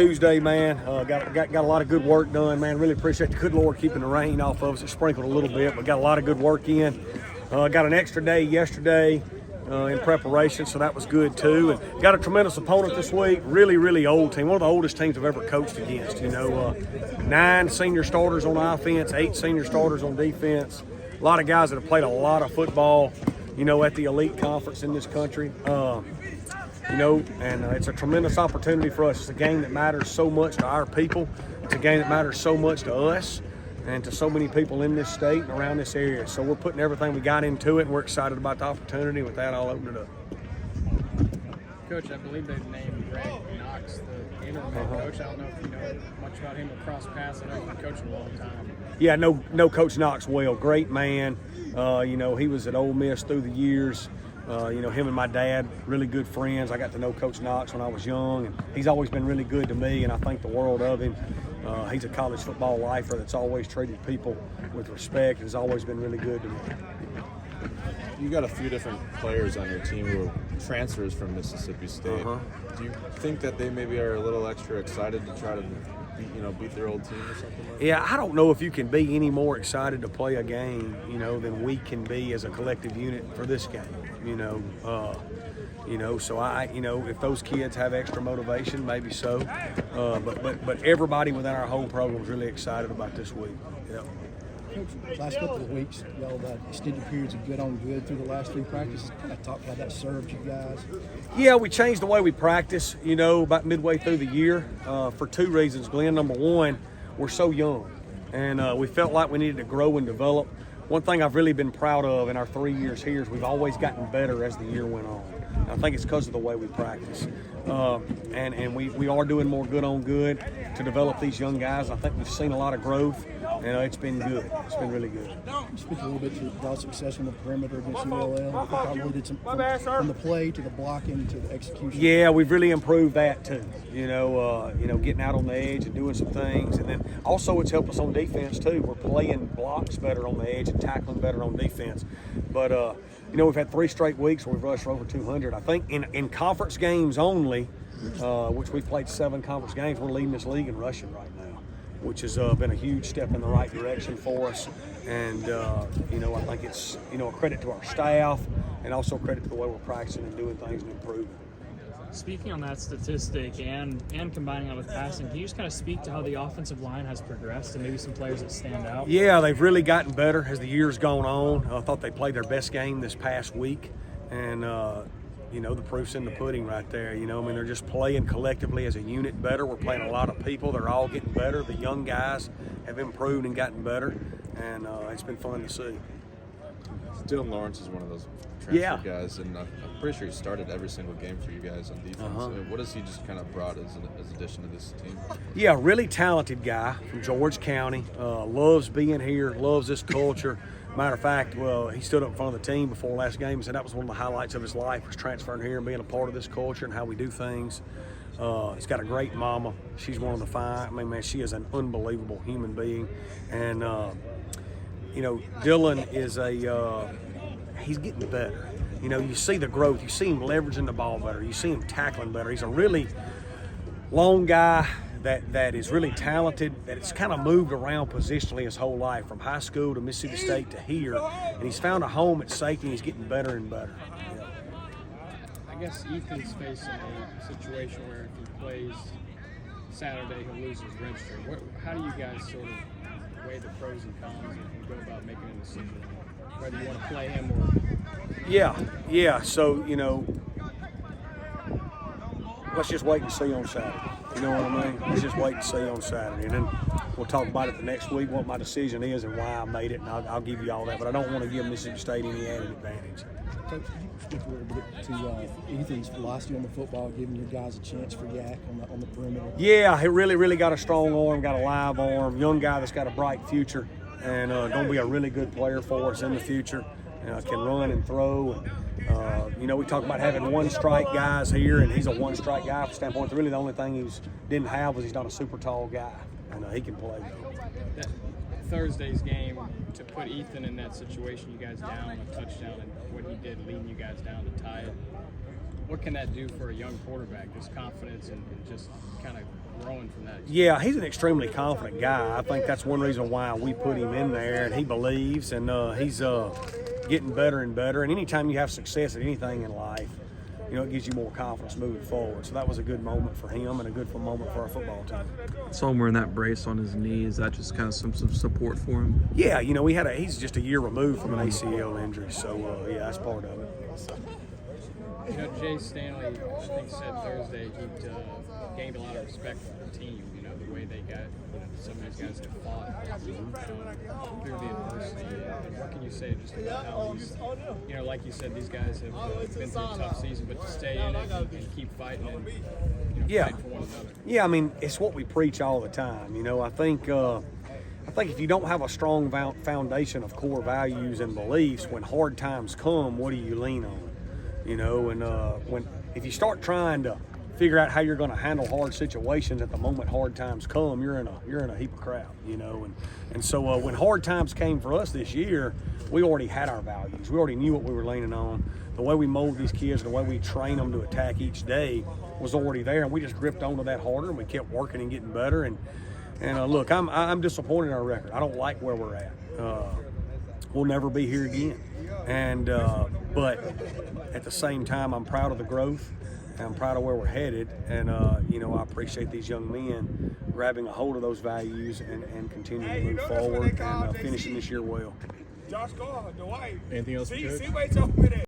Tuesday, man. Got a lot of good work done, man. Really appreciate the good Lord keeping the rain off of us. It sprinkled a little bit, but got a lot of good work in. Got an extra day yesterday in preparation, so that was good too. And got a tremendous opponent this week. Really, really old team. One of the oldest teams I've ever coached against. 9 senior starters on offense, 8 senior starters on defense. A lot of guys that have played a lot of football, at the elite conference in this country. And it's a tremendous opportunity for us. It's a game that matters so much to our people. It's a game that matters so much to us and to so many people in this state and around this area. So we're putting everything we got into it, and we're excited about the opportunity. With that, I'll open it up. Coach, I believe they've named Greg Knox the interim head coach. I don't know if you know much about him or cross paths. I know you've been coaching a long time. Yeah, no Coach Knox well. Great man. He was at Ole Miss through the years. Him and my dad, really good friends. I got to know Coach Knox when I was young, and he's always been really good to me, and I think the world of him. He's a college football lifer that's always treated people with respect. Has always been really good to me. You got a few different players on your team who are transfers from Mississippi State. Do you think that they maybe are a little extra excited to try to beat their old team or something like that? Yeah, I don't know if you can be any more excited to play a game, than we can be as a collective unit for this game. So if those kids have extra motivation, maybe so. But everybody within our whole program is really excited about this week. Yeah. Coach, last couple of weeks, y'all had extended periods of good on good through the last 3 practices. Kind of talk how that served you guys. Yeah, we changed the way we practice, about midway through the year for 2 reasons, Glenn. Number one, we're so young, and we felt like we needed to grow and develop. One thing I've really been proud of in our 3 years here is we've always gotten better as the year went on. And I think it's because of the way we practice. And we are doing more good on good to develop these young guys. I think we've seen a lot of growth, and it's been good. It's been really good. Speak a little bit to y'all's success on the perimeter against ULL. I think y'all really did some from the play to the blocking to the execution. Yeah, we've really improved that too. Getting out on the edge and doing some things, and then also it's helped us on defense too. We're playing blocks better on the edge and tackling better on defense. But we've had 3 straight weeks where we've rushed for over 200. I think in conference games only, which we've played 7 conference games, we're leading this league in rushing right now, which has been a huge step in the right direction for us. And I think it's a credit to our staff and also credit to the way we're practicing and doing things and improving. Speaking on that statistic and combining that with passing, can you just kind of speak to how the offensive line has progressed and maybe some players that stand out? Yeah, they've really gotten better as the year's gone on. I thought they played their best game this past week, and the proof's in the pudding right there. They're just playing collectively as a unit better. We're playing a lot of people. They're all getting better. The young guys have improved and gotten better, and it's been fun to see. Dylan Lawrence is one of those transfer guys, and I'm pretty sure he started every single game for you guys on defense. What has he just kind of brought as addition to this team? Yeah, really talented guy from George County. Loves being here, loves this culture. Matter of fact, he stood up in front of the team before last game and said that was one of the highlights of his life, was transferring here and being a part of this culture and how we do things. He's got a great mama. She's one of the fine. She is an unbelievable human being. And, Dylan is he's getting better. You see the growth. You see him leveraging the ball better. You see him tackling better. He's a really long guy that is really talented, that it's kind of moved around positionally his whole life, from high school to Mississippi State to here. And he's found a home at safety, and he's getting better and better. Yeah. I guess Ethan's facing a situation where if he plays Saturday, he'll lose his redshirt. How do you guys sort of weigh the pros and cons and go about making a decision whether you want to play him or? Yeah. So, let's just wait and see on Saturday. You know what I mean? Let's just wait and see on Saturday. And then we'll talk about it the next week, what my decision is and why I made it, and I'll give you all that. But I don't want to give Mississippi State any added advantage. Coach, could you speak a little bit to Ethan's velocity on the football, giving your guys a chance for yak on the perimeter? Yeah, he really got a strong arm, got a live arm, young guy that's got a bright future, and going to be a really good player for us in the future. Can run and throw. And, we talk about having one-strike guys here, and he's a one-strike guy from standpoint. Really the only thing he didn't have was he's not a super tall guy, and he can play. That Thursday's game, to put Ethan in that situation, you guys down a touchdown, and what he did leading you guys down to tie it. what can that do for a young quarterback? This confidence and just kind of growing from that. Yeah, he's an extremely confident guy. I think that's one reason why we put him in there, and he believes, and he's getting better and better. And anytime you have success at anything in life, you know, it gives you more confidence moving forward. So that was a good moment for him and a good moment for our football team. Saw him wearing that brace on his knee. Is that just kind of some support for him? Yeah, you know, he's just a year removed from an ACL injury, so yeah, that's part of it. You know, Jay Stanley, I think, said Thursday he'd gained a lot of respect for the team. You know, the way they got, you know, some of these guys have fought through the adversity. And what can you say just about how these, you know, like you said, these guys have been through a tough season, but to stay in it and keep fighting and, you know, Yeah. fight for one another. Yeah, I mean, it's what we preach all the time. You know, I think if you don't have a strong foundation of core values and beliefs, when hard times come, what do you lean on? You know, and if you start trying to figure out how you're going to handle hard situations at the moment hard times come, you're in a heap of crap. You know, and so when hard times came for us this year, we already had our values. We already knew what we were leaning on. The way we mold these kids, the way we train them to attack each day was already there, and we just gripped onto that harder, and we kept working and getting better. And look, I'm disappointed in our record. I don't like where we're at. We'll never be here again. And but at the same time, I'm proud of the growth. And I'm proud of where we're headed. And you know, I appreciate these young men grabbing a hold of those values and continuing to move forward and finishing this year well. Anything else? See, wait,